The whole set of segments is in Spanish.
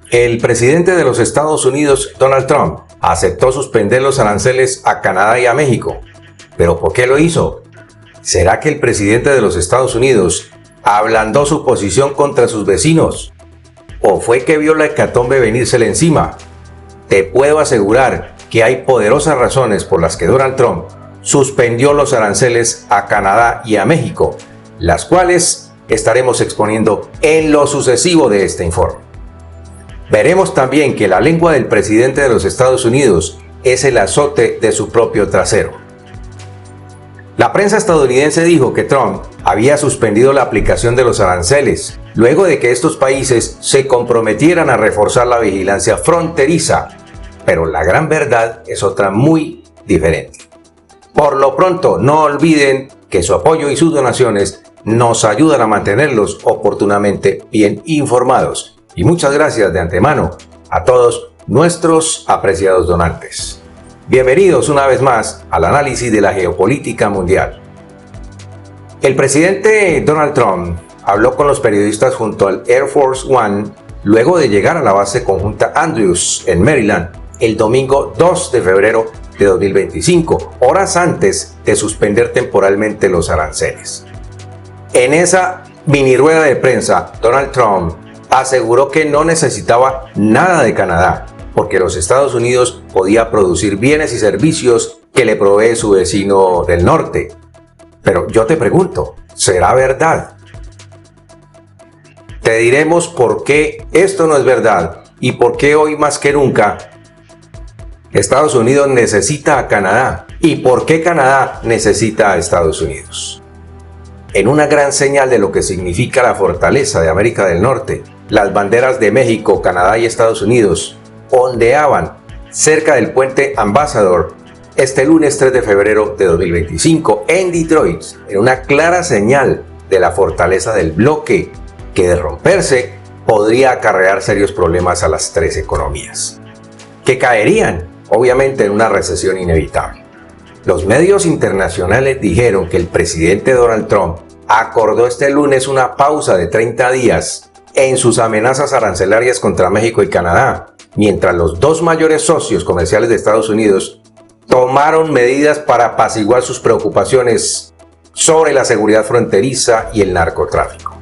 El presidente de los Estados Unidos, Donald Trump, aceptó suspender los aranceles a Canadá y a México. ¿Pero por qué lo hizo? ¿Será que el presidente de los Estados Unidos ablandó su posición contra sus vecinos? ¿O fue que vio la hecatombe venírsele encima? Te puedo asegurar que hay poderosas razones por las que Donald Trump suspendió los aranceles a Canadá y a México, las cuales estaremos exponiendo en lo sucesivo de este informe. Veremos también que la lengua del presidente de los Estados Unidos es el azote de su propio trasero. La prensa estadounidense dijo que Trump había suspendido la aplicación de los aranceles, luego de que estos países se comprometieran a reforzar la vigilancia fronteriza, pero la gran verdad es otra muy diferente. Por lo pronto, no olviden que su apoyo y sus donaciones nos ayudan a mantenerlos oportunamente bien informados. Y muchas gracias de antemano a todos nuestros apreciados donantes. Bienvenidos una vez más al análisis de la geopolítica mundial. El presidente Donald Trump habló con los periodistas junto al Air Force One luego de llegar a la base conjunta Andrews en Maryland el domingo 2 de febrero de 2025, horas antes de suspender temporalmente los aranceles. En esa mini rueda de prensa, Donald Trump aseguró que no necesitaba nada de Canadá, porque los Estados Unidos podía producir bienes y servicios que le provee su vecino del norte. Pero yo te pregunto, ¿será verdad? Te diremos por qué esto no es verdad y por qué hoy más que nunca Estados Unidos necesita a Canadá y por qué Canadá necesita a Estados Unidos. En una gran señal de lo que significa la fortaleza de América del Norte, las banderas de México, Canadá y Estados Unidos ondeaban cerca del puente Ambassador este lunes 3 de febrero de 2025 en Detroit, en una clara señal de la fortaleza del bloque que de romperse podría acarrear serios problemas a las tres economías, que caerían obviamente en una recesión inevitable. Los medios internacionales dijeron que el presidente Donald Trump acordó este lunes una pausa de 30 días en sus amenazas arancelarias contra México y Canadá, mientras los dos mayores socios comerciales de Estados Unidos tomaron medidas para apaciguar sus preocupaciones sobre la seguridad fronteriza y el narcotráfico.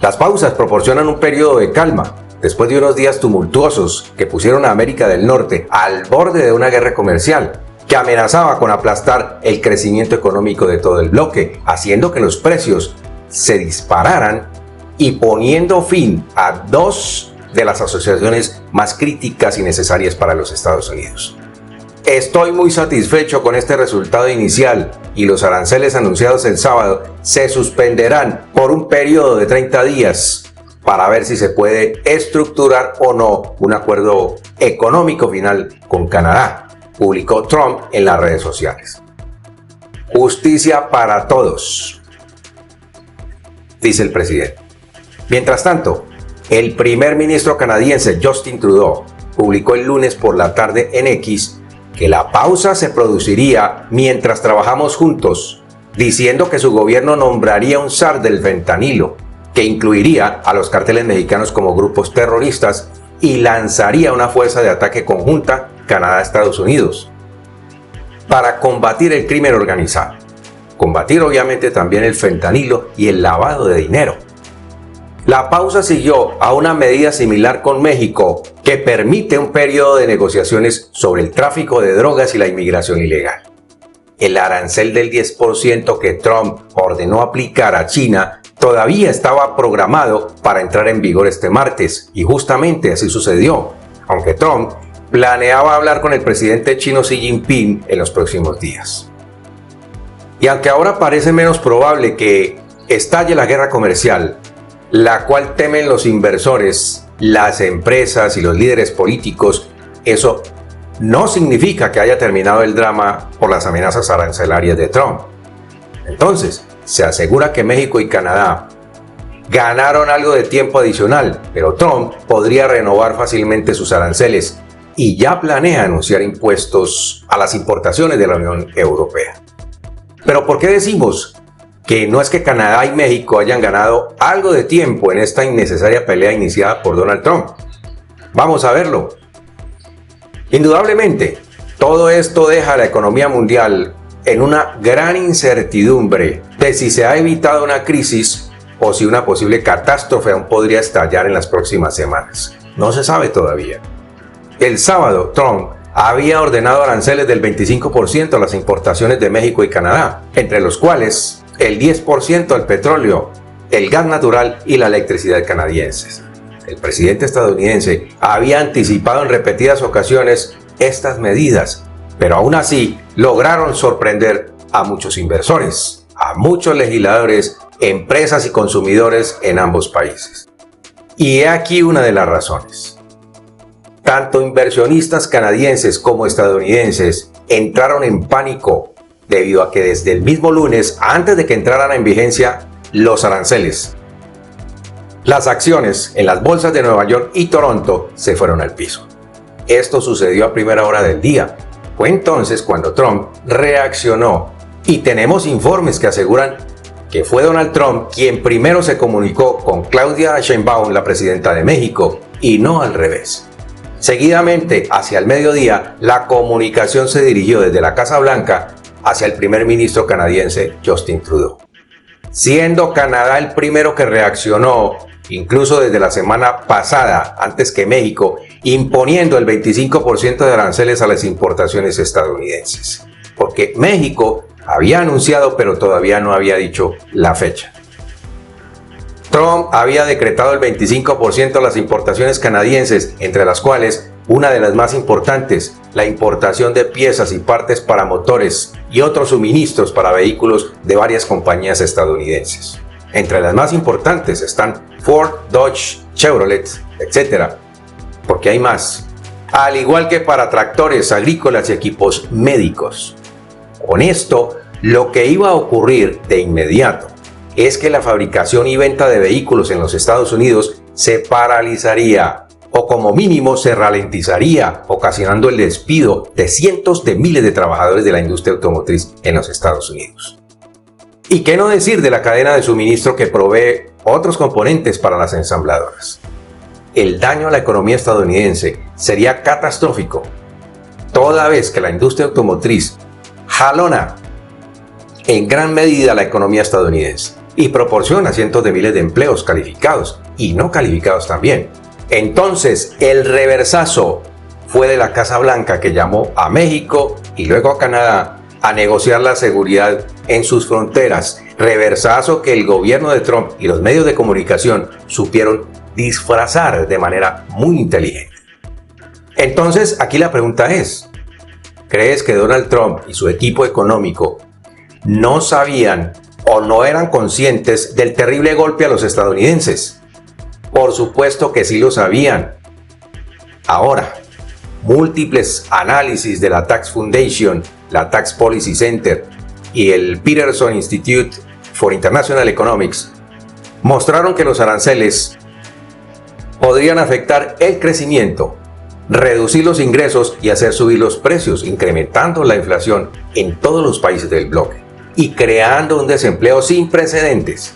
Las pausas proporcionan un periodo de calma después de unos días tumultuosos que pusieron a América del Norte al borde de una guerra comercial que amenazaba con aplastar el crecimiento económico de todo el bloque, haciendo que los precios se dispararan y poniendo fin a dos de las asociaciones más críticas y necesarias para los Estados Unidos. Estoy muy satisfecho con este resultado inicial y los aranceles anunciados el sábado se suspenderán por un periodo de 30 días para ver si se puede estructurar o no un acuerdo económico final con Canadá, publicó Trump en las redes sociales. Justicia para todos, dice el presidente. Mientras tanto, el primer ministro canadiense Justin Trudeau publicó el lunes por la tarde en X que la pausa se produciría mientras trabajamos juntos, diciendo que su gobierno nombraría un zar del fentanilo, que incluiría a los carteles mexicanos como grupos terroristas y lanzaría una fuerza de ataque conjunta Canadá-Estados Unidos para combatir el crimen organizado, combatir obviamente también el fentanilo y el lavado de dinero. La pausa siguió a una medida similar con México que permite un periodo de negociaciones sobre el tráfico de drogas y la inmigración ilegal. El arancel del 10% que Trump ordenó aplicar a China todavía estaba programado para entrar en vigor este martes y justamente así sucedió, aunque Trump planeaba hablar con el presidente chino Xi Jinping en los próximos días. Y aunque ahora parece menos probable que estalle la guerra comercial, la cual temen los inversores, las empresas y los líderes políticos, eso no significa que haya terminado el drama por las amenazas arancelarias de Trump. Entonces, se asegura que México y Canadá ganaron algo de tiempo adicional, pero Trump podría renovar fácilmente sus aranceles y ya planea anunciar impuestos a las importaciones de la Unión Europea. Pero ¿por qué decimos que no es que Canadá y México hayan ganado algo de tiempo en esta innecesaria pelea iniciada por Donald Trump. Vamos a verlo. Indudablemente, todo esto deja a la economía mundial en una gran incertidumbre de si se ha evitado una crisis o si una posible catástrofe aún podría estallar en las próximas semanas. No se sabe todavía. El sábado, Trump había ordenado aranceles del 25% a las importaciones de México y Canadá, entre los cuales el 10% al petróleo, el gas natural y la electricidad canadienses. El presidente estadounidense había anticipado en repetidas ocasiones estas medidas, pero aún así lograron sorprender a muchos inversores, a muchos legisladores, empresas y consumidores en ambos países. Y he aquí una de las razones. Tanto inversionistas canadienses como estadounidenses entraron en pánico debido a que desde el mismo lunes, antes de que entraran en vigencia los aranceles, las acciones en las bolsas de Nueva York y Toronto se fueron al piso. Esto sucedió a primera hora del día. Fue entonces cuando Trump reaccionó y tenemos informes que aseguran que fue Donald Trump quien primero se comunicó con Claudia Sheinbaum, la presidenta de México, y no al revés. Seguidamente, hacia el mediodía, la comunicación se dirigió desde la Casa Blanca hacia el primer ministro canadiense Justin Trudeau. Siendo Canadá el primero que reaccionó, incluso desde la semana pasada, antes que México, imponiendo el 25% de aranceles a las importaciones estadounidenses. Porque México había anunciado, pero todavía no había dicho la fecha. Trump había decretado el 25% a las importaciones canadienses, entre las cuales una de las más importantes, la importación de piezas y partes para motores y otros suministros para vehículos de varias compañías estadounidenses. Entre las más importantes están Ford, Dodge, Chevrolet, etc. Porque hay más. Al igual que para tractores agrícolas y equipos médicos. Con esto, lo que iba a ocurrir de inmediato es que la fabricación y venta de vehículos en los Estados Unidos se paralizaría o como mínimo se ralentizaría, ocasionando el despido de cientos de miles de trabajadores de la industria automotriz en los Estados Unidos. Y qué no decir de la cadena de suministro que provee otros componentes para las ensambladoras. El daño a la economía estadounidense sería catastrófico, toda vez que la industria automotriz jalona en gran medida la economía estadounidense y proporciona cientos de miles de empleos calificados y no calificados también. Entonces, el reversazo fue de la Casa Blanca, que llamó a México y luego a Canadá a negociar la seguridad en sus fronteras. Reversazo que el gobierno de Trump y los medios de comunicación supieron disfrazar de manera muy inteligente. Entonces, aquí la pregunta es, ¿crees que Donald Trump y su equipo económico no sabían o no eran conscientes del terrible golpe a los estadounidenses? Por supuesto que sí lo sabían. Ahora, múltiples análisis de la Tax Foundation, la Tax Policy Center y el Peterson Institute for International Economics mostraron que los aranceles podrían afectar el crecimiento, reducir los ingresos y hacer subir los precios, incrementando la inflación en todos los países del bloque y creando un desempleo sin precedentes.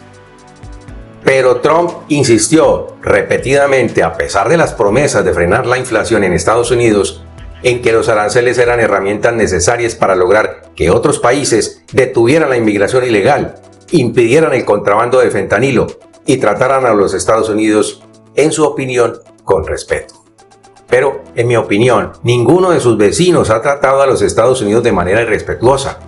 Pero Trump insistió repetidamente, a pesar de las promesas de frenar la inflación en Estados Unidos, en que los aranceles eran herramientas necesarias para lograr que otros países detuvieran la inmigración ilegal, impidieran el contrabando de fentanilo y trataran a los Estados Unidos, en su opinión, con respeto. Pero, en mi opinión, ninguno de sus vecinos ha tratado a los Estados Unidos de manera irrespetuosa.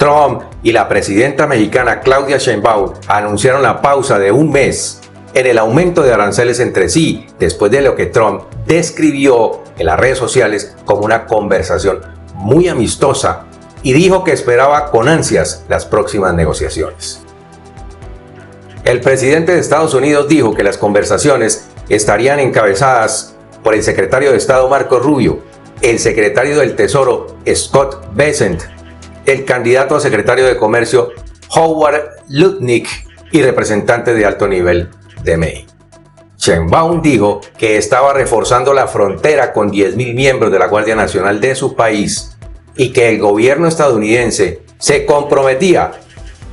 Trump y la presidenta mexicana Claudia Sheinbaum anunciaron la pausa de un mes en el aumento de aranceles entre sí, después de lo que Trump describió en las redes sociales como una conversación muy amistosa y dijo que esperaba con ansias las próximas negociaciones. El presidente de Estados Unidos dijo que las conversaciones estarían encabezadas por el secretario de Estado Marco Rubio, el secretario del Tesoro Scott Bessent, el candidato a secretario de Comercio Howard Lutnick y representante de alto nivel de México. Sheinbaum dijo que estaba reforzando la frontera con 10.000 miembros de la Guardia Nacional de su país y que el gobierno estadounidense se comprometía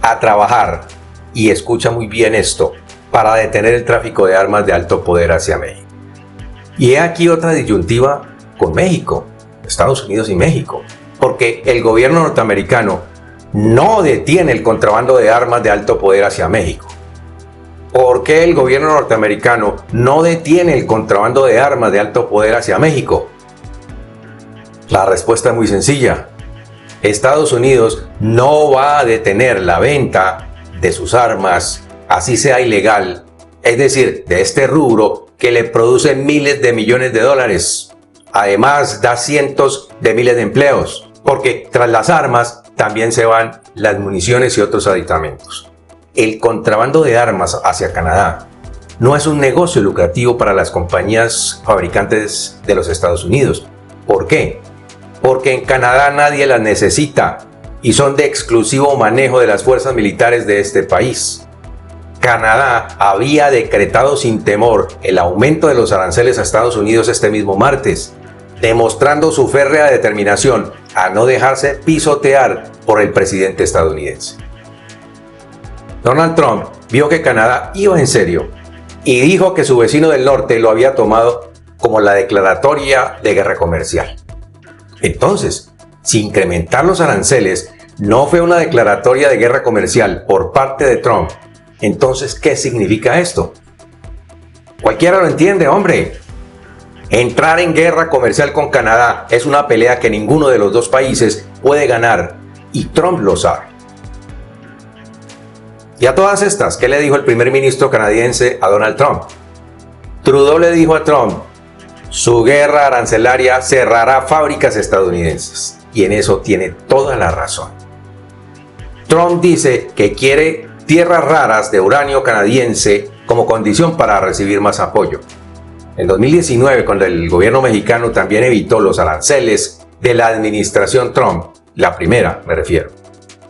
a trabajar, y escucha muy bien esto, para detener el tráfico de armas de alto poder hacia México. Y he aquí otra disyuntiva con México, Estados Unidos y México, porque el gobierno norteamericano no detiene el contrabando de armas de alto poder hacia México. ¿Por qué el gobierno norteamericano no detiene el contrabando de armas de alto poder hacia México? La respuesta es muy sencilla. Estados Unidos no va a detener la venta de sus armas, así sea ilegal, es decir, de este rubro que le produce miles de millones de dólares. Además, da cientos de miles de empleos, porque tras las armas también se van las municiones y otros aditamentos. El contrabando de armas hacia Canadá no es un negocio lucrativo para las compañías fabricantes de los Estados Unidos. ¿Por qué? Porque en Canadá nadie las necesita y son de exclusivo manejo de las fuerzas militares de este país. Canadá había decretado sin temor el aumento de los aranceles a Estados Unidos este mismo martes, demostrando su férrea determinación a no dejarse pisotear por el presidente estadounidense. Donald Trump vio que Canadá iba en serio y dijo que su vecino del norte lo había tomado como la declaratoria de guerra comercial. Entonces, si incrementar los aranceles no fue una declaratoria de guerra comercial por parte de Trump, entonces, ¿qué significa esto? Cualquiera lo entiende, hombre. Entrar en guerra comercial con Canadá es una pelea que ninguno de los dos países puede ganar, y Trump lo sabe. Y a todas estas, ¿qué le dijo el primer ministro canadiense a Donald Trump? Trudeau le dijo a Trump, su guerra arancelaria cerrará fábricas estadounidenses, y en eso tiene toda la razón. Trump dice que quiere tierras raras de uranio canadiense como condición para recibir más apoyo. En 2019, cuando el gobierno mexicano también evitó los aranceles de la administración Trump, la primera me refiero,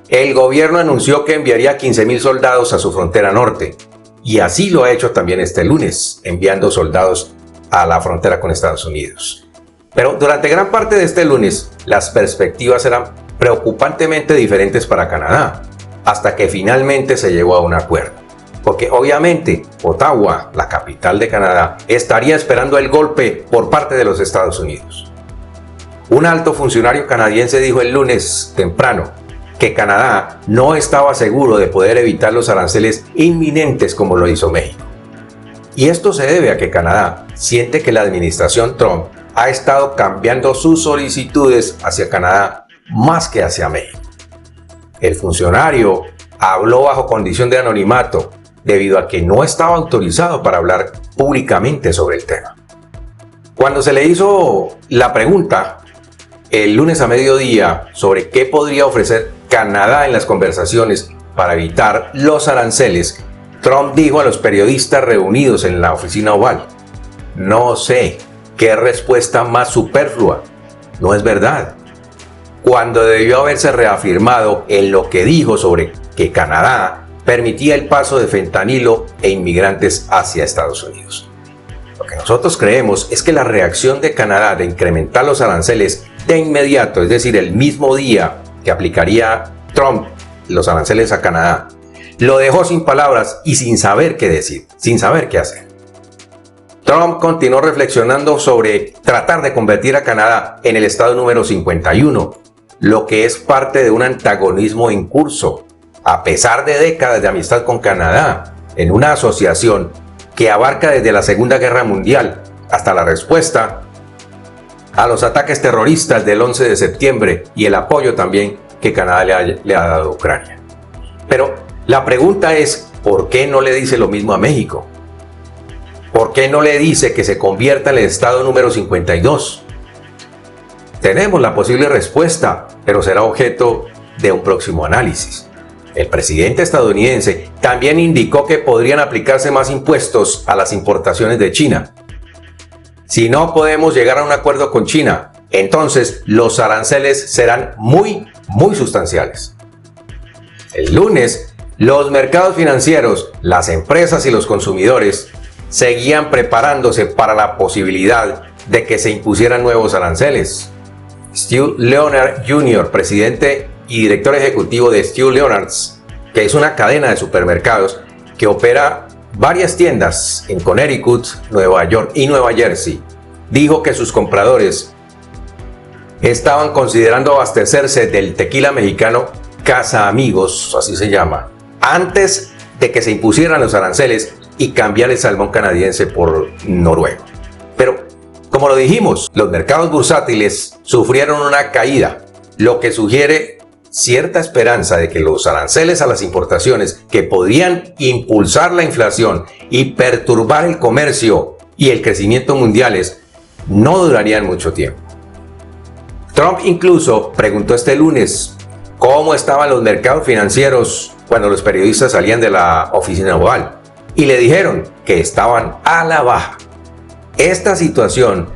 el gobierno anunció que enviaría 15,000 soldados a su frontera norte, y así lo ha hecho también este lunes, enviando soldados a la frontera con Estados Unidos. Pero durante gran parte de este lunes, las perspectivas eran preocupantemente diferentes para Canadá, hasta que finalmente se llegó a un acuerdo. Porque obviamente Ottawa, la capital de Canadá, estaría esperando el golpe por parte de los Estados Unidos. Un alto funcionario canadiense dijo el lunes temprano que Canadá no estaba seguro de poder evitar los aranceles inminentes como lo hizo México. Y esto se debe a que Canadá siente que la administración Trump ha estado cambiando sus solicitudes hacia Canadá más que hacia México. El funcionario habló bajo condición de anonimato debido a que no estaba autorizado para hablar públicamente sobre el tema. Cuando se le hizo la pregunta el lunes a mediodía sobre qué podría ofrecer Canadá en las conversaciones para evitar los aranceles, Trump dijo a los periodistas reunidos en la oficina oval, no sé, qué respuesta más superflua, no es verdad. Cuando debió haberse reafirmado en lo que dijo sobre que Canadá permitía el paso de fentanilo e inmigrantes hacia Estados Unidos. Lo que nosotros creemos es que la reacción de Canadá de incrementar los aranceles de inmediato, es decir, el mismo día que aplicaría Trump los aranceles a Canadá, lo dejó sin palabras y sin saber qué decir, sin saber qué hacer. Trump continuó reflexionando sobre tratar de convertir a Canadá en el estado número 51, lo que es parte de un antagonismo en curso, a pesar de décadas de amistad con Canadá, en una asociación que abarca desde la Segunda Guerra Mundial hasta la respuesta a los ataques terroristas del 11 de septiembre y el apoyo también que Canadá le ha dado a Ucrania. Pero la pregunta es, ¿por qué no le dice lo mismo a México? ¿Por qué no le dice que se convierta en el estado número 52? Tenemos la posible respuesta, pero será objeto de un próximo análisis. El presidente estadounidense también indicó que podrían aplicarse más impuestos a las importaciones de China. Si no podemos llegar a un acuerdo con China, entonces los aranceles serán muy sustanciales. El lunes, los mercados financieros, las empresas y los consumidores seguían preparándose para la posibilidad de que se impusieran nuevos aranceles. Stu Leonard Jr., presidente y director ejecutivo de Stu Leonard's, que es una cadena de supermercados que opera varias tiendas en Connecticut, Nueva York y Nueva Jersey, dijo que sus compradores estaban considerando abastecerse del tequila mexicano Casa Amigos, así se llama, antes de que se impusieran los aranceles y cambiar el salmón canadiense por noruego. Pero, como lo dijimos, los mercados bursátiles sufrieron una caída, lo que sugiere cierta esperanza de que los aranceles a las importaciones que podían impulsar la inflación y perturbar el comercio y el crecimiento mundiales no durarían mucho tiempo. Trump incluso preguntó este lunes cómo estaban los mercados financieros cuando los periodistas salían de la oficina oval y le dijeron que estaban a la baja. Esta situación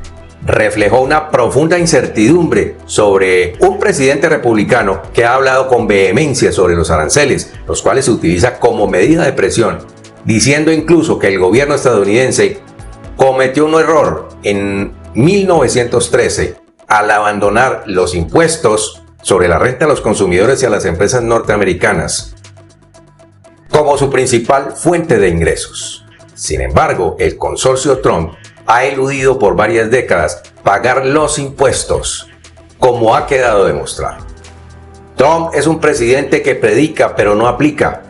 reflejó una profunda incertidumbre sobre un presidente republicano que ha hablado con vehemencia sobre los aranceles, los cuales se utiliza como medida de presión, diciendo incluso que el gobierno estadounidense cometió un error en 1913 al abandonar los impuestos sobre la renta a los consumidores y a las empresas norteamericanas como su principal fuente de ingresos. Sin embargo, el consorcio Trump ha eludido por varias décadas pagar los impuestos, como ha quedado demostrado. Trump es un presidente que predica pero no aplica.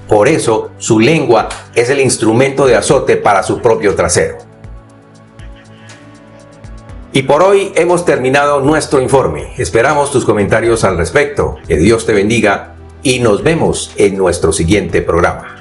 Por eso, su lengua es el instrumento de azote para su propio trasero. Y por hoy hemos terminado nuestro informe. Esperamos tus comentarios al respecto. Que Dios te bendiga y nos vemos en nuestro siguiente programa.